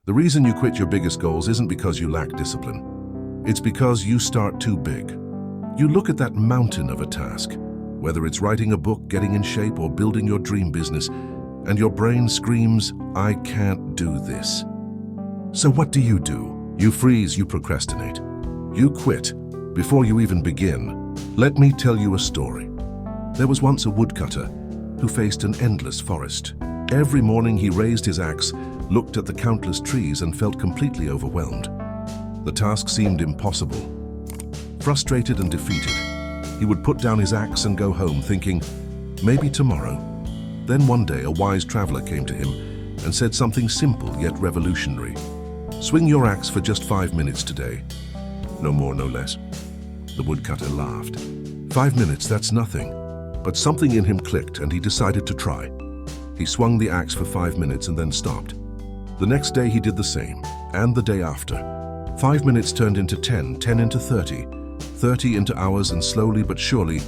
The reason you quit your biggest goals isn't because you lack discipline. It's because you start too big. You look at that mountain of a task, whether it's writing a book, getting in shape, or building your dream business, and your brain screams, "I can't do this." So what do? You freeze, you procrastinate. You quit before you even begin. Let me tell you a story. There was once a woodcutter who faced an endless forest. Every morning he raised his axe, looked at the countless trees, and felt completely overwhelmed. The task seemed impossible. Frustrated and defeated, he would put down his axe and go home thinking, maybe tomorrow. Then one day a wise traveler came to him and said something simple yet revolutionary. Swing your axe for just 5 minutes today. No more, no less. The woodcutter laughed. 5 minutes, that's nothing. But something in him clicked and he decided to try. He swung the axe for 5 minutes and then stopped. The next day he did the same, and the day after. 5 minutes turned into 10, 10 into 30, 30 into hours, and slowly but surely,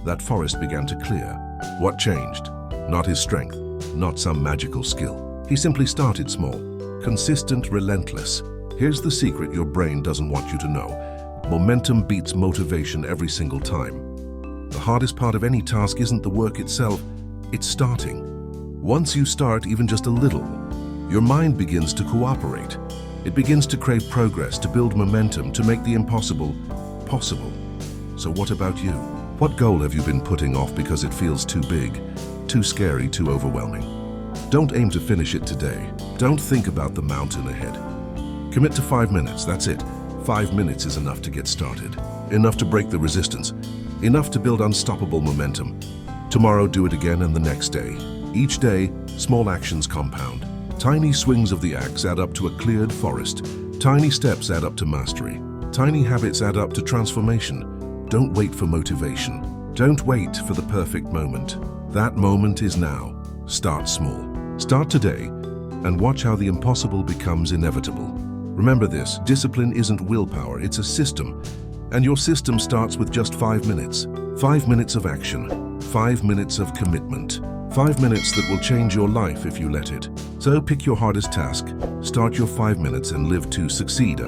that forest began to clear. What changed? Not his strength, not some magical skill. He simply started small, consistent, relentless. Here's the secret your brain doesn't want you to know. Momentum beats motivation every single time. The hardest part of any task isn't the work itself, it's starting. Once you start even just a little, your mind begins to cooperate. It begins to crave progress, to build momentum, to make the impossible possible. So what about you? What goal have you been putting off because it feels too big, too scary, too overwhelming? Don't aim to finish it today. Don't think about the mountain ahead. Commit to 5 minutes, that's it. 5 minutes is enough to get started. Enough to break the resistance. Enough to build unstoppable momentum. Tomorrow, do it again, and the next day. Each day, small actions compound. Tiny swings of the axe add up to a cleared forest. Tiny steps add up to mastery. Tiny habits add up to transformation. Don't wait for motivation. Don't wait for the perfect moment. That moment is now. Start small. Start today and watch how the impossible becomes inevitable. Remember this, discipline isn't willpower, it's a system. And your system starts with just 5 minutes. 5 minutes of action. 5 minutes of commitment. 5 minutes that will change your life if you let it. So pick your hardest task, start your 5 minutes, and live to succeed.